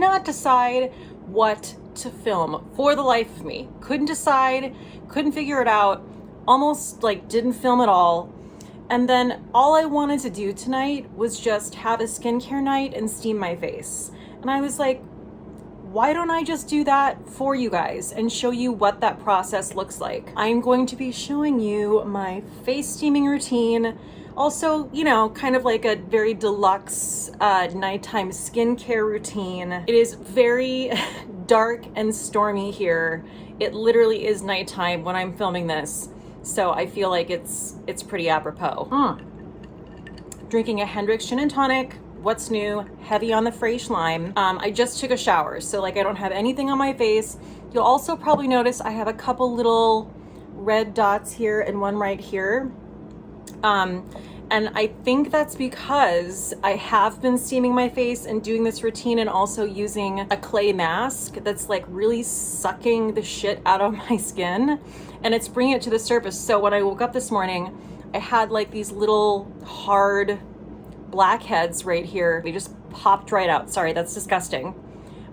not decide what to film for the life of me. Couldn't decide, couldn't figure it out, almost like didn't film at all. And then all I wanted to do tonight was just have a skincare night and steam my face. And I was like, why don't I just do that for you guys and show you what that process looks like? I'm going to be showing you my face steaming routine. Also, you know, kind of like a very deluxe nighttime skincare routine. It is very dark and stormy here. It literally is nighttime when I'm filming this. So I feel like it's pretty apropos. Drinking a Hendricks gin and tonic. What's new? Heavy on the fresh lime. I just took a shower, so like I don't have anything on my face. You'll also probably notice I have a couple little red dots here and one right here. And I think that's because I have been steaming my face and doing this routine and also using a clay mask that's like really sucking the shit out of my skin and it's bringing it to the surface. So when I woke up this morning, I had like these little hard blackheads right here. They just popped right out. Sorry, that's disgusting,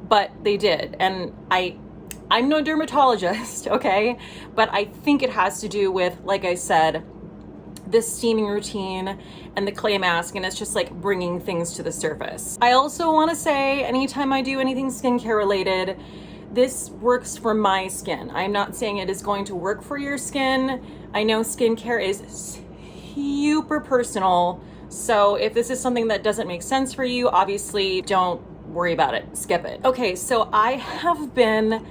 but they did. And I'm no dermatologist, okay? But I think it has to do with, like I said, this steaming routine and the clay mask, and it's just like bringing things to the surface. I also want to say, anytime I do anything skincare related, this works for my skin. I'm not saying it is going to work for your skin. I know skincare is super personal, so if this is something that doesn't make sense for you, obviously don't worry about it, skip it. Okay, so I have been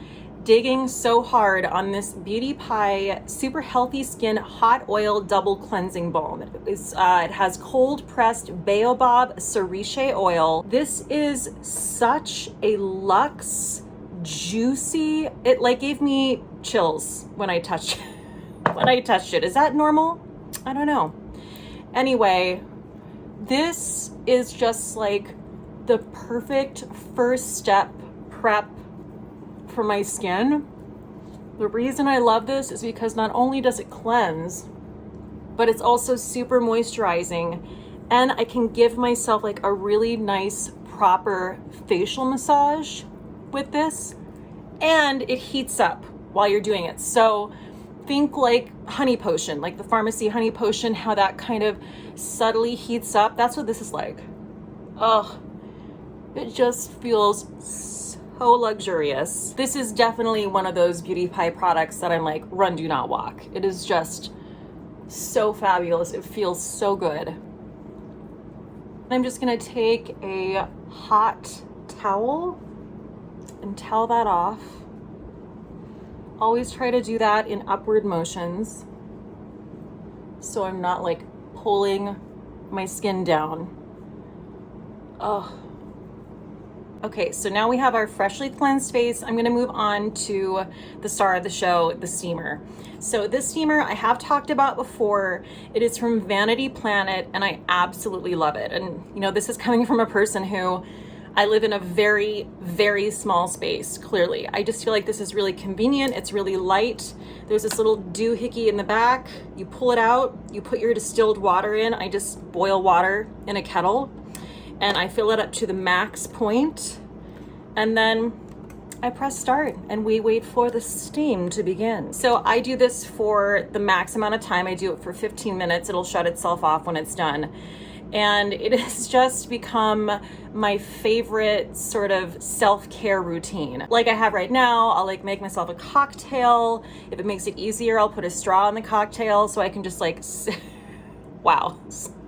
digging so hard on this Beauty Pie Super Healthy Skin Hot Oil Double Cleansing Balm. It has cold pressed baobab cerise oil. This is such a luxe, juicy, it like gave me chills when I touched it. Is that normal? I don't know. Anyway, this is just like the perfect first step prep for my skin. The reason I love this is because not only does it cleanse, but it's also super moisturizing, and I can give myself like a really nice proper facial massage with this, and it heats up while you're doing it. So think like honey potion, like the pharmacy honey potion, how that kind of subtly heats up. That's what this is like. Oh, it just feels so luxurious. This is definitely one of those Beauty Pie products that I'm like, run, do not walk. It is just so fabulous. It feels so good. I'm just gonna take a hot towel and towel that off. Always try to do that in upward motions so I'm not like pulling my skin down. Oh. Okay, so now we have our freshly cleansed face. I'm gonna move on to the star of the show, the steamer. So this steamer I have talked about before. It is from Vanity Planet and I absolutely love it. And you know, this is coming from a person who, I live in a very, very small space, clearly. I just feel like this is really convenient. It's really light. There's this little doohickey in the back. You pull it out, you put your distilled water in. I just boil water in a kettle and I fill it up to the max point. And then I press start and we wait for the steam to begin. So I do this for the max amount of time. I do it for 15 minutes. It'll shut itself off when it's done. And it has just become my favorite sort of self-care routine. Like I have right now, I'll like make myself a cocktail. If it makes it easier, I'll put a straw in the cocktail so I can just like, wow,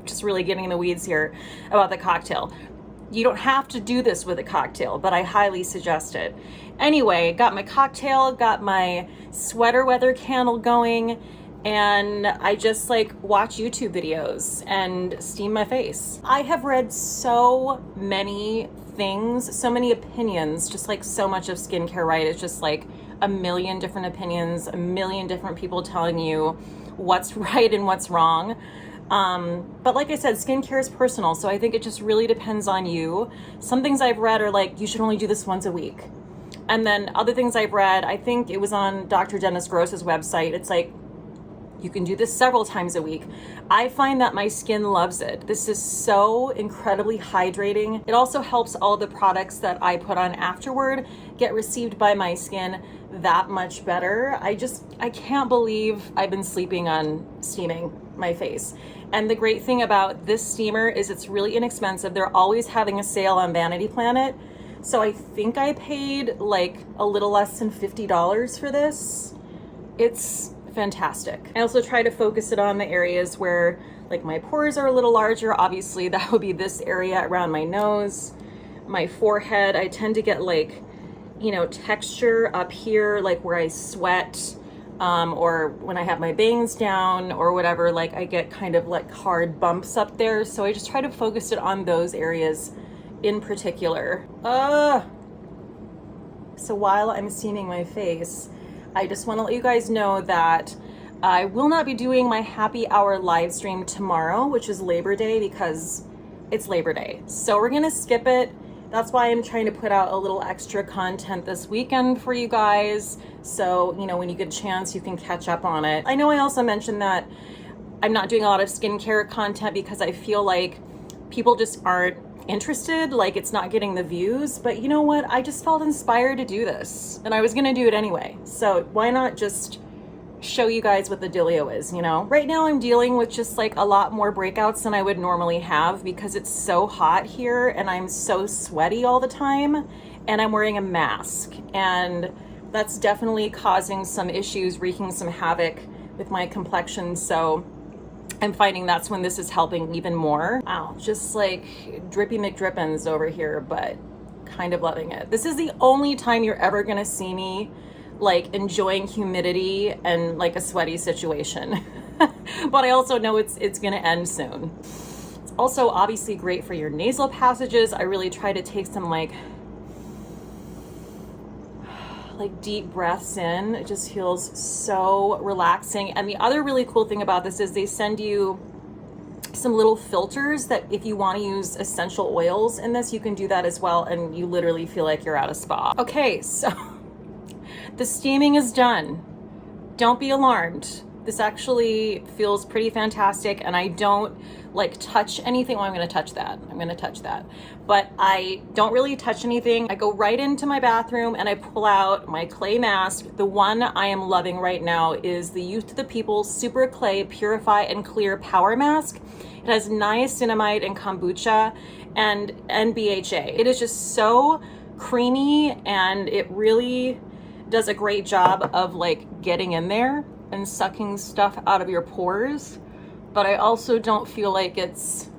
just really getting in the weeds here about the cocktail. You don't have to do this with a cocktail, but I highly suggest it. Anyway, got my cocktail, got my sweater weather candle going, and I just like watch YouTube videos and steam my face. I have read so many things, so many opinions, just like so much of skincare, right? It's just like a million different opinions, a million different people telling you what's right and what's wrong. But like I said, skincare is personal, so I think it just really depends on you. Some things I've read are like, you should only do this once a week. And then other things I've read, I think it was on Dr. Dennis Gross's website, it's like, You can do this several times a week. I find that my skin loves it. This is so incredibly hydrating. It also helps all the products that I put on afterward get received by my skin that much better. I can't believe I've been sleeping on steaming my face. And the great thing about this steamer is it's really inexpensive. They're always having a sale on Vanity Planet. So I think I paid like a little less than $50 for this. It's fantastic. I also try to focus it on the areas where like my pores are a little larger. Obviously that would be this area around my nose, my forehead. I tend to get like, you know, texture up here, like where I sweat, or when I have my bangs down or whatever, like I get kind of like hard bumps up there. So I just try to focus it on those areas in particular. So while I'm steaming my face, I just want to let you guys know that I will not be doing my happy hour live stream tomorrow, which is Labor Day, because it's Labor Day. So we're going to skip it. That's why I'm trying to put out a little extra content this weekend for you guys. So, you know, when you get a chance, you can catch up on it. I know I also mentioned that I'm not doing a lot of skincare content because I feel like people just aren't interested, like it's not getting the views. But you know what? I just felt inspired to do this and I was gonna do it anyway. So why not just show you guys what the dealio is, you know? Right now I'm dealing with just like a lot more breakouts than I would normally have because it's so hot here and I'm so sweaty all the time and I'm wearing a mask, and that's definitely causing some issues, wreaking some havoc with my complexion. So I'm finding that's when this is helping even more. Wow, just like drippy McDrippins over here, but kind of loving it. This is the only time you're ever gonna see me like enjoying humidity and like a sweaty situation. But I also know it's gonna end soon. It's also obviously great for your nasal passages. I really try to take some like deep breaths in. It just feels so relaxing. And the other really cool thing about this is they send you some little filters that if you want to use essential oils in this, you can do that as well. And you literally feel like you're at a spa. Okay, so the steaming is done. Don't be alarmed. This actually feels pretty fantastic, and I don't like touch anything. Well, I'm gonna touch that. But I don't really touch anything. I go right into my bathroom and I pull out my clay mask. The one I am loving right now is the Youth to the People Super Clay Purify and Clear Power Mask. It has niacinamide and kombucha and BHA. It is just so creamy, and it really does a great job of like getting in there and sucking stuff out of your pores. But I also don't feel like it's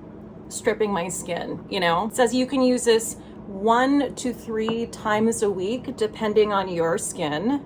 stripping my skin, you know? It says you can use this 1 to 3 times a week, depending on your skin.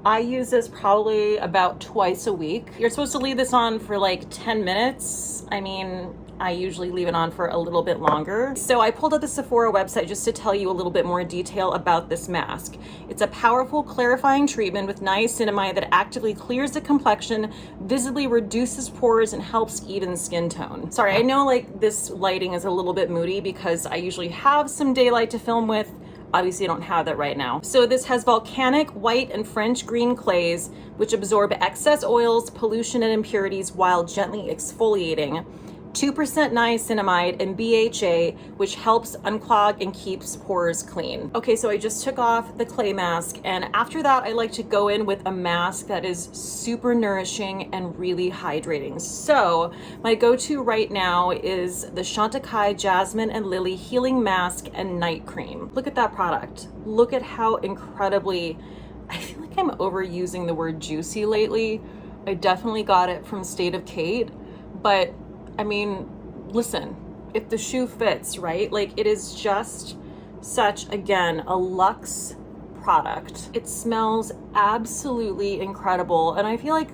I use this probably about twice a week. You're supposed to leave this on for like 10 minutes. I mean, I usually leave it on for a little bit longer. So I pulled up the Sephora website just to tell you a little bit more detail about this mask. It's a powerful clarifying treatment with niacinamide that actively clears the complexion, visibly reduces pores, and helps even skin tone. Sorry, I know like this lighting is a little bit moody because I usually have some daylight to film with. Obviously I don't have that right now. So this has volcanic white and French green clays, which absorb excess oils, pollution, and impurities while gently exfoliating. 2% niacinamide and BHA, which helps unclog and keeps pores clean. Okay, so I just took off the clay mask, and after that I like to go in with a mask that is super nourishing and really hydrating. So my go-to right now is the Chantecaille Jasmine and Lily Healing Mask and Night Cream. Look at that product. Look at how incredibly, I feel like I'm overusing the word juicy lately. I definitely got it from State of Cate, but I mean, listen, if the shoe fits, right? Like, it is just such, again, a luxe product. It smells absolutely incredible. And I feel like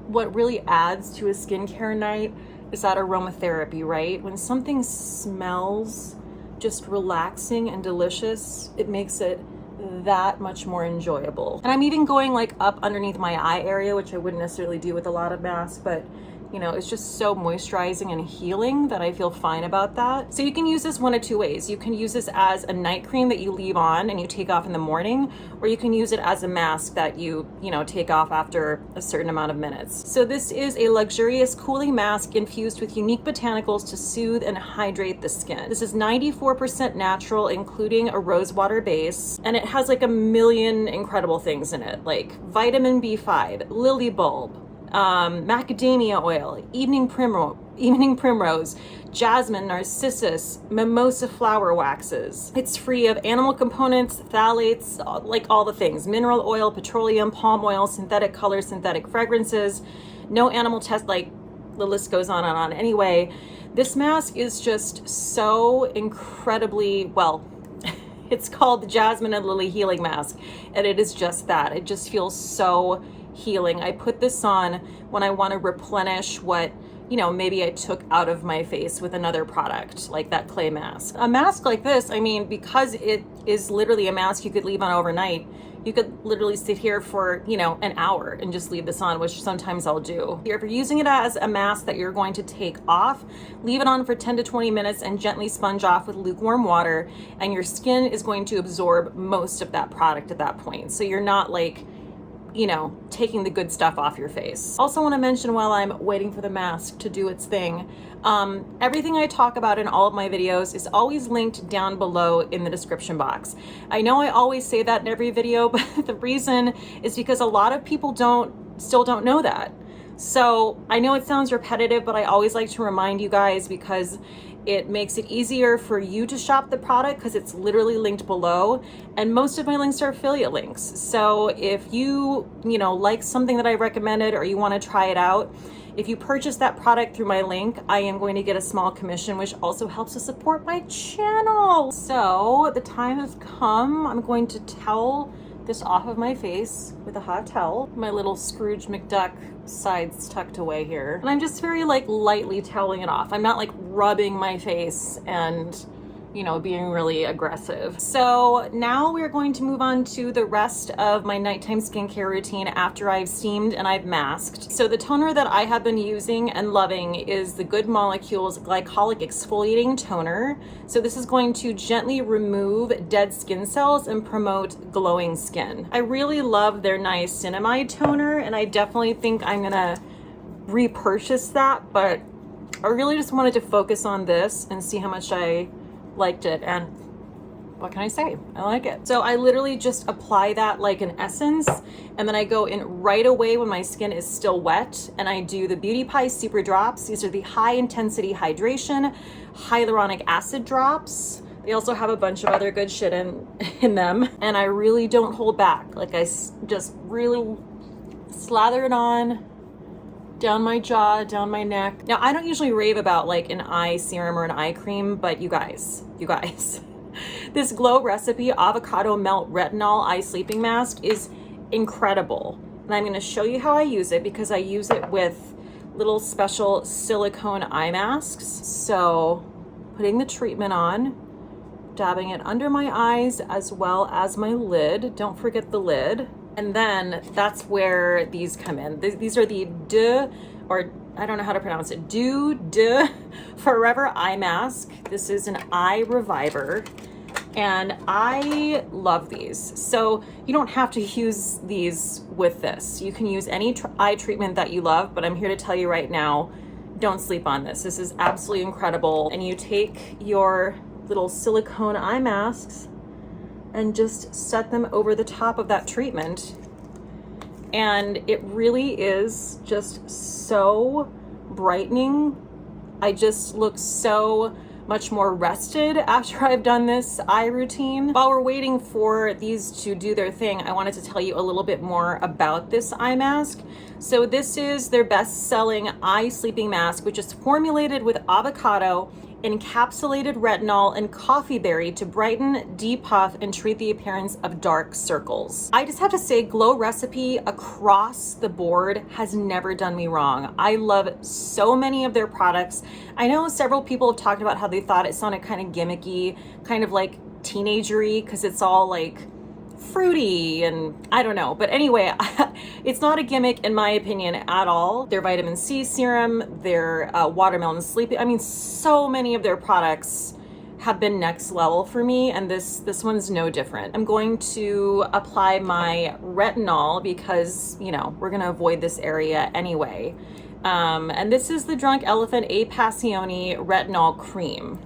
what really adds to a skincare night is that aromatherapy, right? When something smells just relaxing and delicious, it makes it that much more enjoyable. And I'm even going like up underneath my eye area, which I wouldn't necessarily do with a lot of masks, but you know, it's just so moisturizing and healing that I feel fine about that. So you can use this one of two ways. You can use this as a night cream that you leave on and you take off in the morning, or you can use it as a mask that you know, take off after a certain amount of minutes. So this is a luxurious cooling mask infused with unique botanicals to soothe and hydrate the skin. This is 94% natural, including a rose water base, and it has like a million incredible things in it, like vitamin B5, lily bulb, macadamia oil, evening primrose, jasmine, narcissus, mimosa flower waxes. It's free of animal components, phthalates, like all the things, mineral oil, petroleum, palm oil, synthetic colors, synthetic fragrances, no animal test, like the list goes on and on. Anyway, this mask is just so incredibly, well, it's called the Jasmine and Lily Healing Mask, and it is just that. It just feels so healing. I put this on when I want to replenish what, you know, maybe I took out of my face with another product, like that clay mask. A mask like this, I mean, because it is literally a mask you could leave on overnight, you could literally sit here for, you know, an hour and just leave this on, which sometimes I'll do. If you're using it as a mask that you're going to take off, leave it on for 10 to 20 minutes and gently sponge off with lukewarm water, and your skin is going to absorb most of that product at that point. So you're not like, you know, taking the good stuff off your face. Also want to mention, while I'm waiting for the mask to do its thing, everything I talk about in all of my videos is always linked down below in the description box. I know I always say that in every video, but the reason is because a lot of people still don't know that. So I know it sounds repetitive, but I always like to remind you guys because it makes it easier for you to shop the product because it's literally linked below, and most of my links are affiliate links. So if you know, like something that I recommended or you want to try it out, if you purchase that product through my link, I am going to get a small commission, which also helps to support my channel. So the time has come. I'm going to towel this off of my face with a hot towel. My little Scrooge McDuck sides tucked away here. And I'm just very like lightly toweling it off. I'm not like rubbing my face and, you know, being really aggressive. So now we're going to move on to the rest of my nighttime skincare routine after I've steamed and I've masked. So the toner that I have been using and loving is the Good Molecules Glycolic Exfoliating Toner. So this is going to gently remove dead skin cells and promote glowing skin. I really love their niacinamide toner, and I definitely think I'm gonna repurchase that, but I really just wanted to focus on this and see how much I liked it, and what can I say? I like it. So I literally just apply that like an essence, and then I go in right away when my skin is still wet, and I do the Beauty Pie Super Drops. These are the high intensity hydration hyaluronic acid drops. They also have a bunch of other good shit in them, and I really don't hold back. Like I just really slather it on down my jaw, down my neck. Now, I don't usually rave about like an eye serum or an eye cream, but you guys, this Glow Recipe Avocado Melt Retinol Eye Sleeping Mask is incredible. And I'm gonna show you how I use it because I use it with little special silicone eye masks. So putting the treatment on, dabbing it under my eyes as well as my lid. Don't forget the lid. And then that's where these come in. These are the or I don't know how to pronounce it, de Forever Eye Mask. This is an eye reviver, and I love these. So you don't have to use these with this. You can use any eye treatment that you love, but I'm here to tell you right now, don't sleep on this. This is absolutely incredible. And you take your little silicone eye masks and just set them over the top of that treatment. And it really is just so brightening. I just look so much more rested after I've done this eye routine. While we're waiting for these to do their thing, I wanted to tell you a little bit more about this eye mask. So this is their best-selling eye sleeping mask, which is formulated with avocado, encapsulated retinol, and coffee berry to brighten, depuff, and treat the appearance of dark circles. I just have to say, Glow Recipe across the board has never done me wrong. I love so many of their products. I know several people have talked about how they thought it sounded kind of gimmicky, kind of like teenagery, because it's all like fruity and I don't know. But anyway, it's not a gimmick in my opinion at all. Their vitamin C serum, their watermelon sleep. I mean, so many of their products have been next level for me, and this one's no different. I'm going to apply my retinol because, you know, we're gonna avoid this area anyway. And this is the Drunk Elephant A Passione Retinol Cream.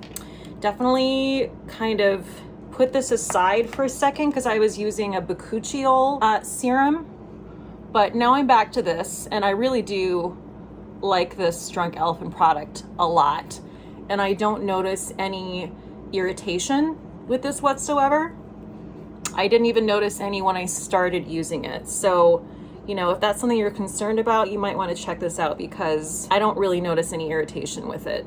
Definitely kind of put this aside for a second because I was using a bakuchiol serum, but now I'm back to this, and I really do like this Drunk Elephant product a lot, and I don't notice any irritation with this whatsoever. I didn't even notice any when I started using it. So, you know, if that's something you're concerned about, you might want to check this out because I don't really notice any irritation with it.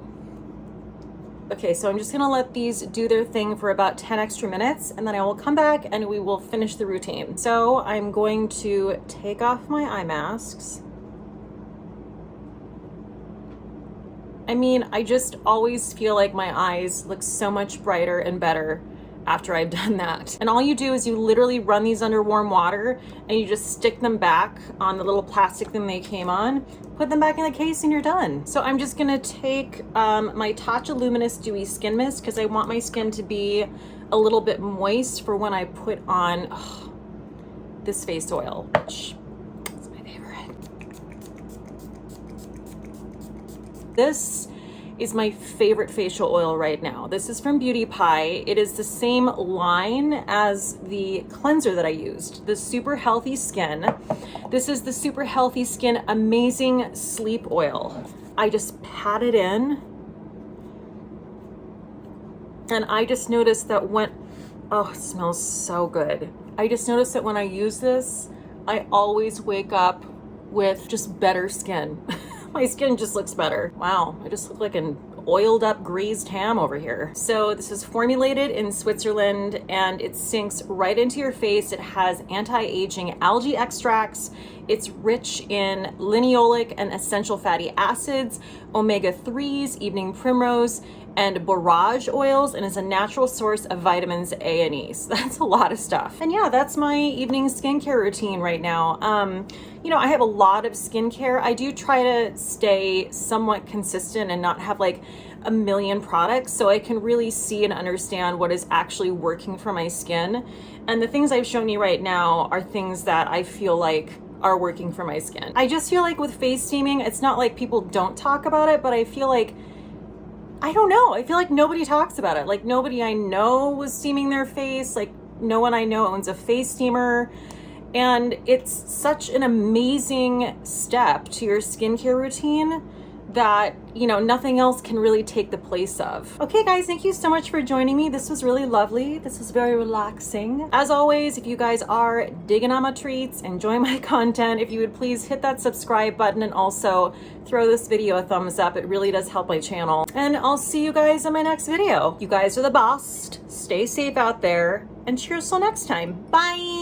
Okay, so I'm just gonna let these do their thing for about 10 extra minutes, and then I will come back and we will finish the routine. So I'm going to take off my eye masks. I mean, I just always feel like my eyes look so much brighter and better after I've done that. And all you do is you literally run these under warm water and you just stick them back on the little plastic thing they came on, put them back in the case, and you're done. So I'm just gonna take my Tatcha Luminous Dewy Skin Mist because I want my skin to be a little bit moist for when I put on this face oil, which is my favorite. This is my favorite facial oil right now. This is from Beauty Pie. It is the same line as the cleanser that I used, the Super Healthy Skin. This is the Super Healthy Skin Amazing Sleep Oil. I just pat it in, and I just noticed that when, oh, it smells so good. I just noticed that when I use this, I always wake up with just better skin. My skin just looks better. Wow, I just look like an oiled up greased ham over here. So this is formulated in Switzerland and it sinks right into your face. It has anti-aging algae extracts. It's rich in lineolic and essential fatty acids, omega-3s, evening primrose, and borage oils, and is a natural source of vitamins A and E. So that's a lot of stuff. And yeah, that's my evening skincare routine right now. You know, I have a lot of skincare. I do try to stay somewhat consistent and not have like a million products, so I can really see and understand what is actually working for my skin. And the things I've shown you right now are things that I feel like are working for my skin. I just feel like with face steaming, it's not like people don't talk about it, but I feel like, I don't know, I feel like nobody talks about it. Like nobody I know was steaming their face, like no one I know owns a face steamer. And it's such an amazing step to your skincare routine that, you know, nothing else can really take the place of. Okay guys, thank you so much for joining me. This was really lovely. This was very relaxing. As always, if you guys are digging on my treats, enjoying my content, if you would please hit that subscribe button and also throw this video a thumbs up. It really does help my channel. And I'll see you guys in my next video. You guys are the best. Stay safe out there and cheers till next time. Bye.